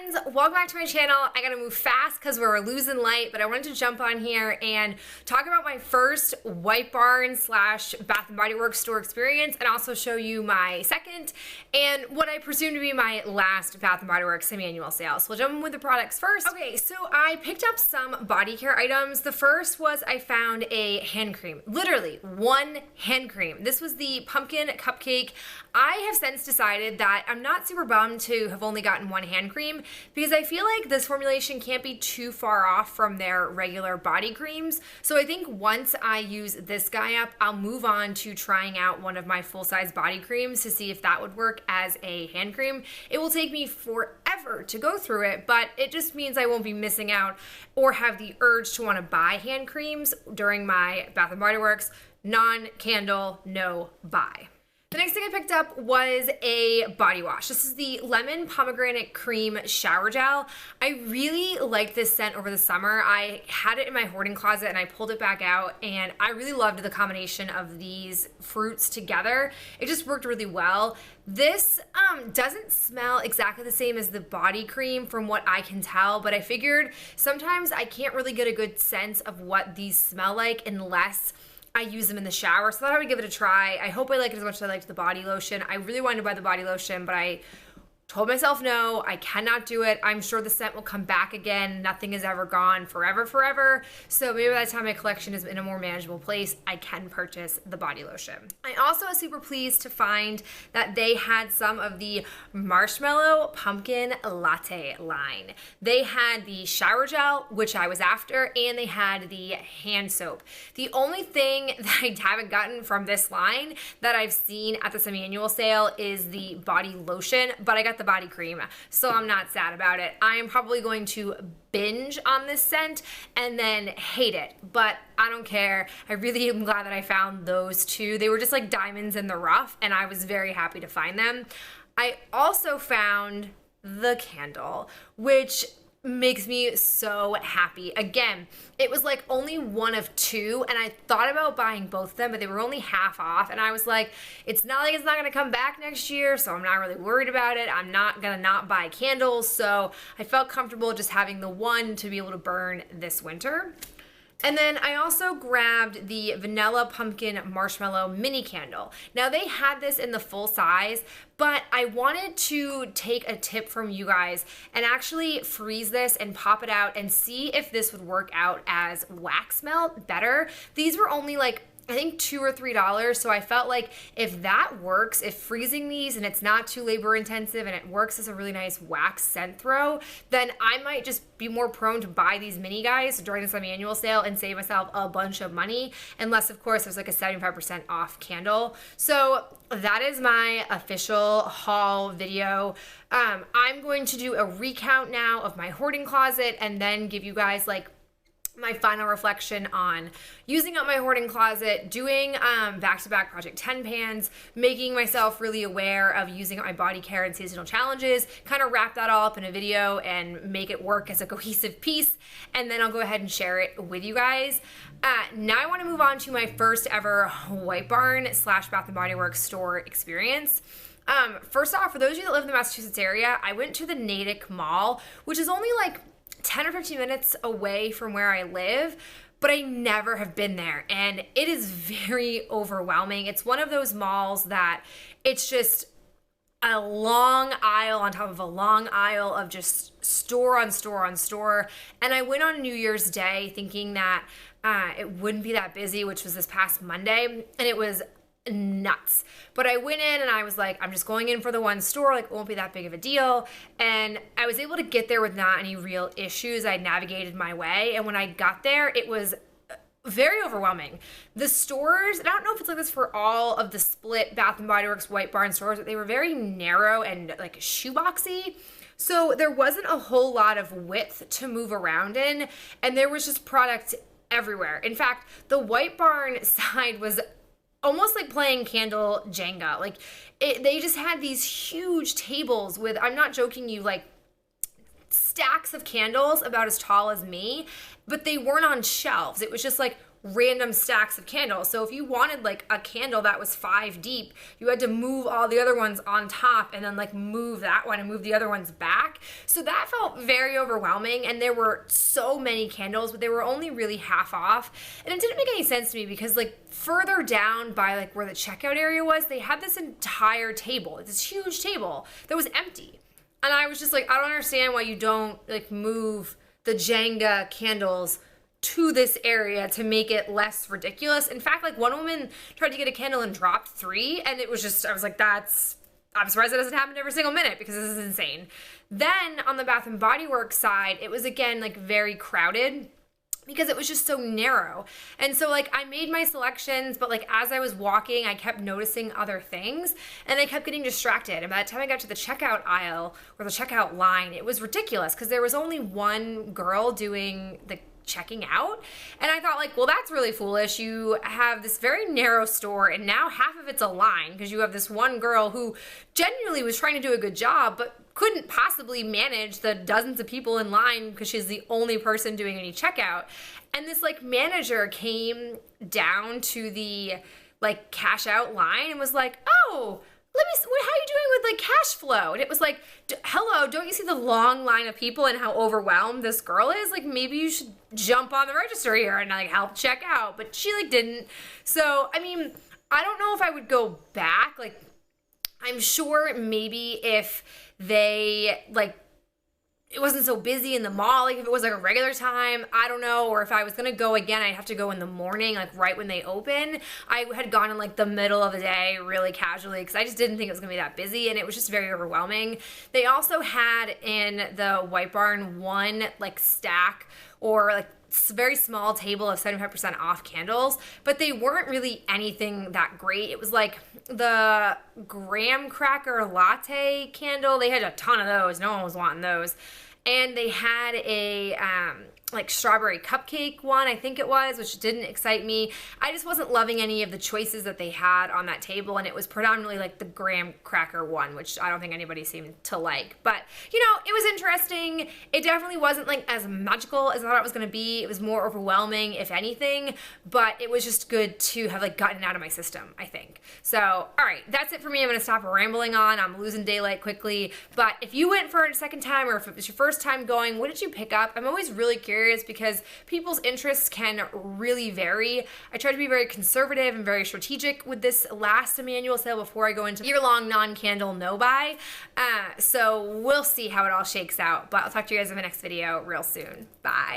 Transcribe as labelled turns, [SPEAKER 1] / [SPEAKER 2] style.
[SPEAKER 1] friends, welcome back to my channel. I gotta move fast because we're losing light, but I wanted to jump on here and talk about my first White Barn / Bath & Body Works store experience, and also show you my second and what I presume to be my last Bath & Body Works semi-annual sale. So we'll jump in with the products first. Okay, so I picked up some body care items. The first was I found a hand cream, literally one hand cream. This was the pumpkin cupcake. I have since decided that I'm not super bummed to have only gotten one hand cream because I feel like this formulation can't be too far off from their regular body creams. So I think once I use this guy up, I'll move on to trying out one of my full-size body creams to see if that would work as a hand cream. It will take me forever to go through it, but it just means I won't be missing out or have the urge to want to buy hand creams during my Bath & Body Works non-candle, no buy. The next thing I picked up was a body wash. This is the Lemon Pomegranate Cream Shower Gel. I really liked this scent over the summer. I had it in my hoarding closet and I pulled it back out, and I really loved the combination of these fruits together. It just worked really well. This doesn't smell exactly the same as the body cream from what I can tell, but I figured sometimes I can't really get a good sense of what these smell like unless I use them in the shower, so I thought I would give it a try. I hope I like it as much as I liked the body lotion. I really wanted to buy the body lotion, but I told myself no, I cannot do it. I'm sure the scent will come back again. Nothing is ever gone forever. So maybe by the time my collection is in a more manageable place, I can purchase the body lotion. I also was super pleased to find that they had some of the Marshmallow Pumpkin Latte line. They had the shower gel, which I was after, and they had the hand soap. The only thing that I haven't gotten from this line that I've seen at the semi-annual sale is the body lotion, but I got the body cream, so I'm not sad about it. I am probably going to binge on this scent and then hate it, but I don't care. I really am glad that I found those two. They were just like diamonds in the rough, and I was very happy to find them. I also found the candle, which makes me so happy. Again, it was like only one of two, and I thought about buying both of them, but they were only half off, and I was like, it's not like it's not gonna come back next year, so I'm not really worried about it. I'm not gonna not buy candles, so I felt comfortable just having the one to be able to burn this winter. And then I also grabbed the Vanilla Pumpkin Marshmallow Mini Candle. Now they had this in the full size, but I wanted to take a tip from you guys and actually freeze this and pop it out and see if this would work out as wax melt better. These were only like, I think $2 or $3, so I felt like if that works, if freezing these and it's not too labor intensive and it works as a really nice wax scent throw, then I might just be more prone to buy these mini guys during the semi-annual sale and save myself a bunch of money, unless of course there's like a 75% off candle. So that is my official haul video. I'm going to do a recount now of my hoarding closet and then give you guys like my final reflection on using up my hoarding closet, doing back-to-back Project 10 pans, making myself really aware of using up my body care and seasonal challenges, kind of wrap that all up in a video and make it work as a cohesive piece, and then I'll go ahead and share it with you guys. Now I want to move on to my first ever White Barn / Bath & Body Works store experience. First off, for those of you that live in the Massachusetts area, I went to the Natick Mall, which is only like 10 or 15 minutes away from where I live, but I never have been there, and it is very overwhelming. It's one of those malls that it's just a long aisle on top of a long aisle of just store on store on store, and I went on New Year's Day thinking that it wouldn't be that busy, which was this past Monday, and it was nuts. But I went in and I was like, I'm just going in for the one store, like it won't be that big of a deal. And I was able to get there with not any real issues. I navigated my way. And when I got there, it was very overwhelming. The stores, and I don't know if it's like this for all of the split Bath & Body Works White Barn stores, but they were very narrow and like shoeboxy. So there wasn't a whole lot of width to move around in. And there was just product everywhere. In fact, the White Barn side was almost like playing candle Jenga. Like they just had these huge tables with, I'm not joking you, like stacks of candles about as tall as me, but they weren't on shelves. It was just like random stacks of candles. So if you wanted like a candle that was 5 deep, you had to move all the other ones on top and then like move that one and move the other ones back. So that felt very overwhelming, and there were so many candles, but they were only really half off. And it didn't make any sense to me because like further down by like where the checkout area was, they had this entire table, this huge table that was empty. And I was just like, I don't understand why you don't like move the Jenga candles to this area to make it less ridiculous. In fact, like one woman tried to get a candle and dropped 3, and it was just, I was like, I'm surprised that doesn't happen every single minute because this is insane. Then on the Bath and Body Works side, it was again like very crowded because it was just so narrow. And so like I made my selections, but like as I was walking, I kept noticing other things and I kept getting distracted. And by the time I got to the checkout aisle or the checkout line, it was ridiculous because there was only one girl doing the checking out. And I thought like, well, that's really foolish. You have this very narrow store and now half of it's a line because you have this one girl who genuinely was trying to do a good job, but couldn't possibly manage the dozens of people in line because she's the only person doing any checkout. And this like manager came down to the like cash out line and was like, oh, let me see, how are you doing with like cash flow? And it was like, hello, don't you see the long line of people and how overwhelmed this girl is? Like maybe you should jump on the register here and like help check out. But she like didn't. So, I mean, I don't know if I would go back. Like, I'm sure maybe if they like, it wasn't so busy in the mall, like if it was like a regular time, I don't know, or if I was gonna go again, I'd have to go in the morning, like right when they open. I had gone in like the middle of the day really casually because I just didn't think it was gonna be that busy, and it was just very overwhelming. They also had in the White Barn one like stack or like very small table of 75% off candles, but they weren't really anything that great. It was like the graham cracker latte candle. They had a ton of those. No one was wanting those. And they had a like strawberry cupcake one, I think it was, which didn't excite me. I just wasn't loving any of the choices that they had on that table, and it was predominantly like the graham cracker one, which I don't think anybody seemed to like. But, you know, it was interesting. It definitely wasn't like as magical as I thought it was going to be. It was more overwhelming, if anything, but it was just good to have like gotten out of my system, I think. So, all right, that's it for me. I'm going to stop rambling on. I'm losing daylight quickly. But if you went for a second time, or if it was your first time going, what did you pick up? I'm always really curious because people's interests can really vary. I try to be very conservative and very strategic with this last Emmanuel sale before I go into year-long non-candle no-buy. So we'll see how it all shakes out, but I'll talk to you guys in the next video real soon. Bye.